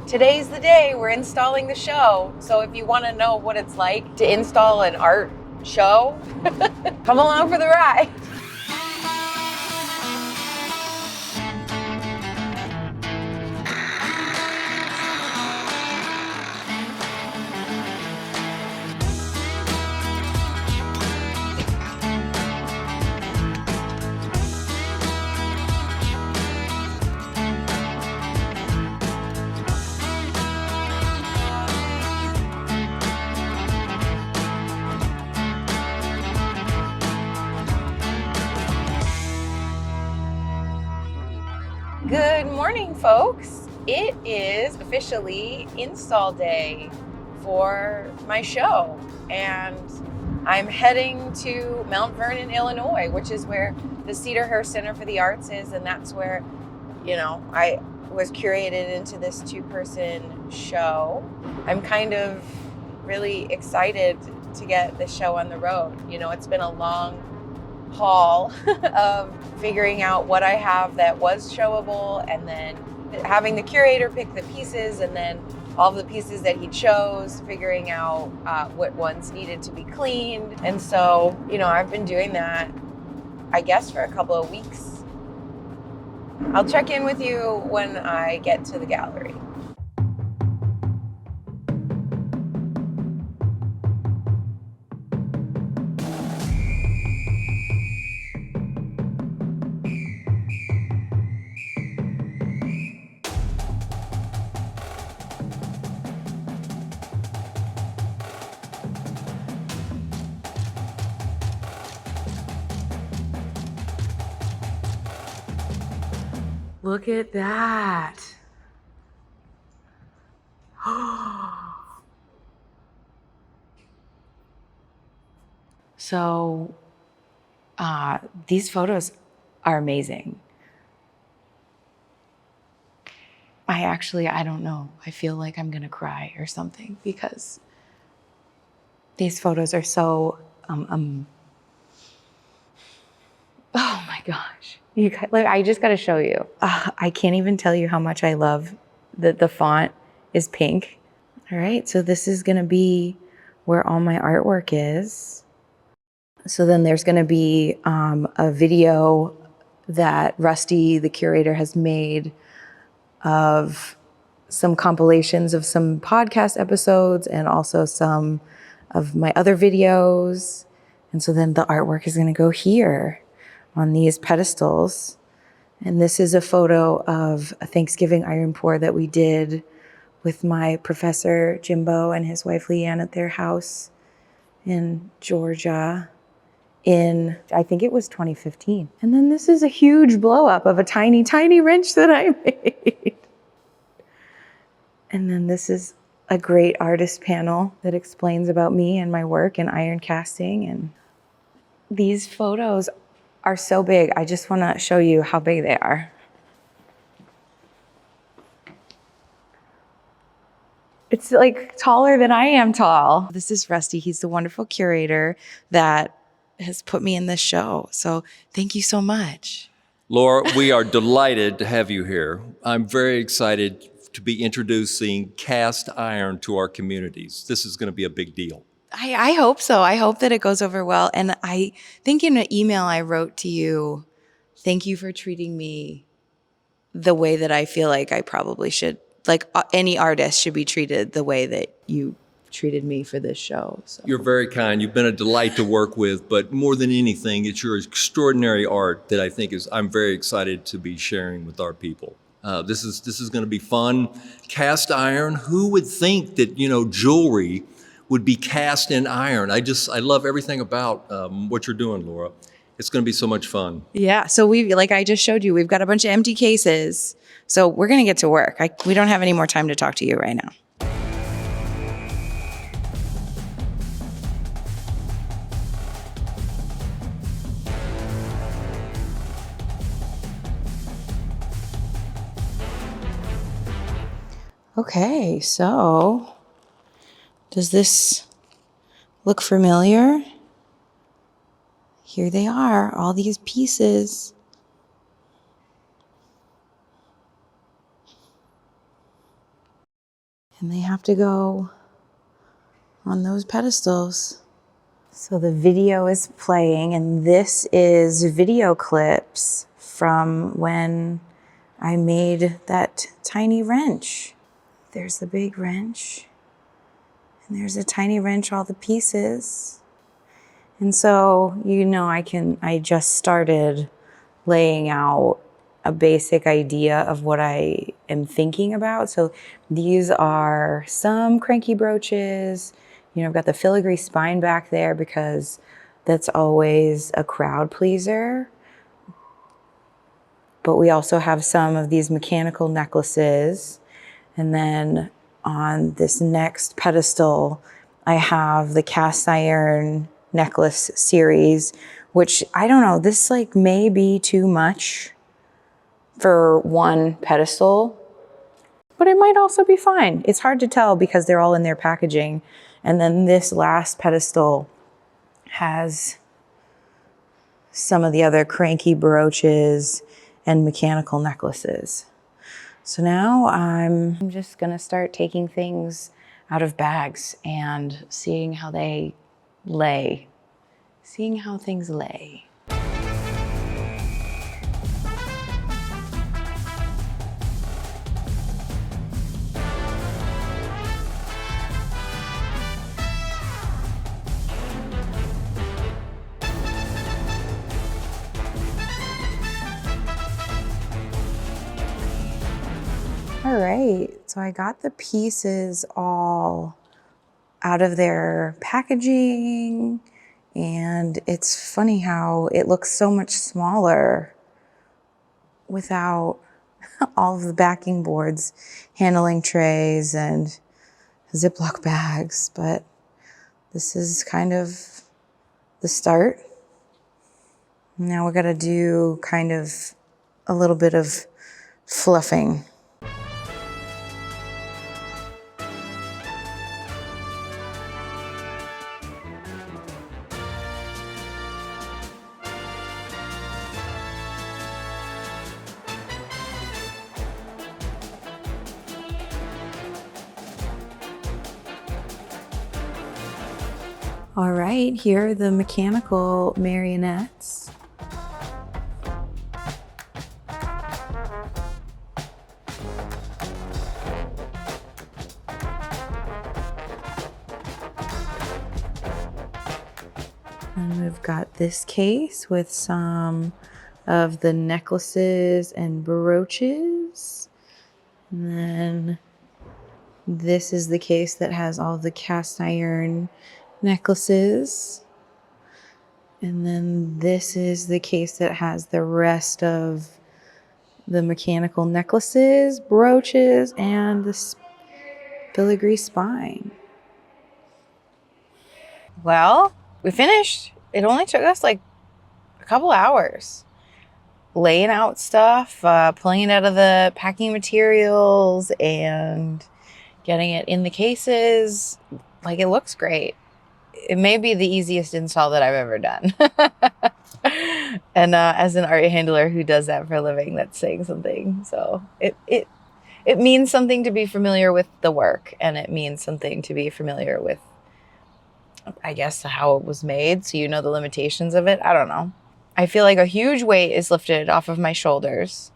today's the day we're installing the show. So if you want to know what it's like to install an art show, come along for the ride. Good morning, folks. It is officially install day for my show, and I'm heading to Mount Vernon, Illinois, which is where the Cedarhurst Center for the Arts is, and that's where, I was curated into this two-person show. I'm kind of really excited to get the show on the road. It's been a long haul of figuring out what I have that was showable, and then having the curator pick the pieces, and then all the pieces that he chose, figuring out what ones needed to be cleaned. And so, I've been doing that, I guess, for a couple of weeks. I'll check in with you when I get to the gallery. Look at that. So, these photos are amazing. I don't know. I feel like I'm gonna cry or something because these photos are so, oh my gosh. I just gotta show you. I can't even tell you how much I love that the font is pink. All right, so this is gonna be where all my artwork is. So then there's gonna be a video that Rusty, the curator, has made of some compilations of some podcast episodes and also some of my other videos. And so then the artwork is gonna go here on these pedestals. And this is a photo of a Thanksgiving iron pour that we did with my professor Jimbo and his wife Leanne at their house in Georgia in, I think it was 2015. And then this is a huge blow up of a tiny, tiny wrench that I made. And then this is a great artist panel that explains about me and my work in iron casting. And these photos are so big. I just want to show you how big they are. It's like taller than I am tall. This is Rusty. He's the wonderful curator that has put me in this show. So thank you so much. Laura, we are delighted to have you here. I'm very excited to be introducing cast iron to our communities. This is going to be a big deal. I hope so. I hope that it goes over well. And I think in an email I wrote to you, thank you for treating me the way that I feel like I probably should. Like any artist should be treated the way that you treated me for this show. So. You're very kind. You've been a delight to work with, but more than anything, it's your extraordinary art that I think I'm very excited to be sharing with our people. This is going to be fun. Cast iron. Who would think that jewelry would be cast in iron? I love everything about what you're doing, Laura. It's going to be so much fun. Yeah. So like I just showed you, we've got a bunch of empty cases. So we're going to get to work. We don't have any more time to talk to you right now. Okay, so does this look familiar? Here they are, all these pieces. And they have to go on those pedestals. So the video is playing, and this is video clips from when I made that tiny wrench. There's the big wrench, and there's a tiny wrench, all the pieces. And so, I just started laying out a basic idea of what I am thinking about. So these are some cranky brooches. I've got the filigree spine back there because that's always a crowd pleaser. But we also have some of these mechanical necklaces. And then on this next pedestal, I have the cast iron necklace series, which I don't know, this may be too much for one pedestal, but it might also be fine. It's hard to tell because they're all in their packaging. And then this last pedestal has some of the other cranky brooches and mechanical necklaces. So now I'm just gonna start taking things out of bags and seeing how they lay, seeing how things lay. All right, so I got the pieces all out of their packaging, and it's funny how it looks so much smaller without all of the backing boards, handling trays, and Ziploc bags, but this is kind of the start. Now we're gonna do kind of a little bit of fluffing. All right, here are the mechanical marionettes. And we've got this case with some of the necklaces and brooches. And then this is the case that has all the cast iron necklaces. And then this is the case that has the rest of the mechanical necklaces, brooches, and the filigree spine. Well, we finished. It only took us a couple hours. Laying out stuff, pulling it out of the packing materials, and getting it in the cases. It looks great. It may be the easiest install that I've ever done. And as an art handler who does that for a living, that's saying something. So it means something to be familiar with the work, and it means something to be familiar with, I guess, how it was made, so the limitations of it. I don't know. I feel like a huge weight is lifted off of my shoulders.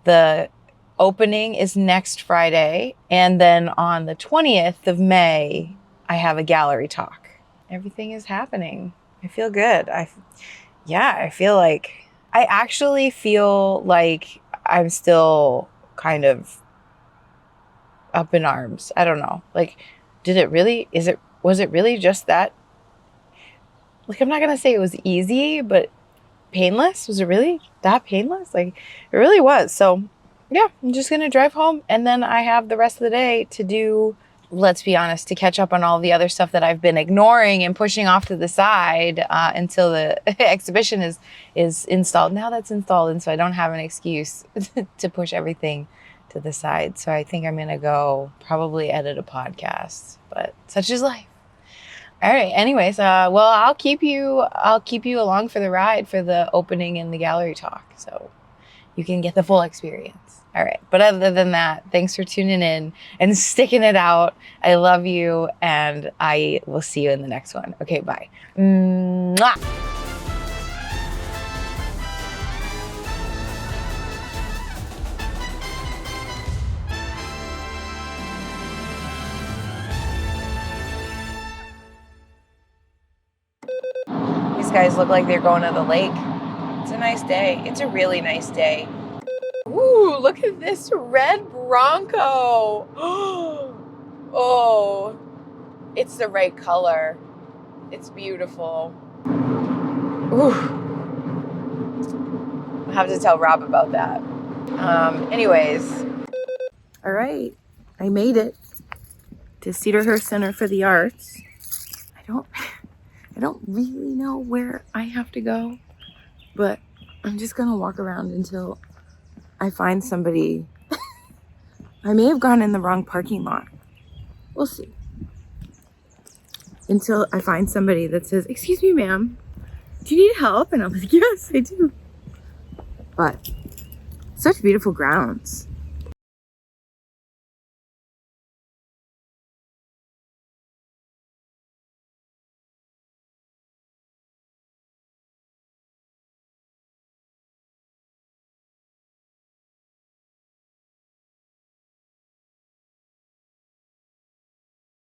The opening is next Friday, and then on the 20th of May, I have a gallery talk. Everything is happening. I feel good. I actually feel like I'm still kind of up in arms. I don't know. Was it really just that? I'm not going to say it was easy, but painless. Was it really that painless? It really was. So yeah, I'm just going to drive home, and then I have the rest of the day to do, let's be honest, to catch up on all the other stuff that I've been ignoring and pushing off to the side until the exhibition is installed. Now that's installed, and so I don't have an excuse to push everything to the side. So I think I'm going to go probably edit a podcast, but such is life. All right. Anyways, well, I'll keep you along for the ride for the opening and the gallery talk. So you can get the full experience. All right. But other than that, thanks for tuning in and sticking it out. I love you, and I will see you in the next one. Okay, bye. Mwah! These guys look like they're going to the lake. It's a nice day. It's a really nice day. Ooh, look at this red Bronco. Oh, it's the right color. It's beautiful. Ooh. I'll have to tell Rob about that. Anyways. All right. I made it to Cedarhurst Center for the Arts. I don't really know where I have to go, but I'm just gonna walk around until I find somebody. I may have gone in the wrong parking lot. We'll see. Until I find somebody that says, "Excuse me, ma'am, do you need help?" And I'm like, "Yes, I do." But such beautiful grounds.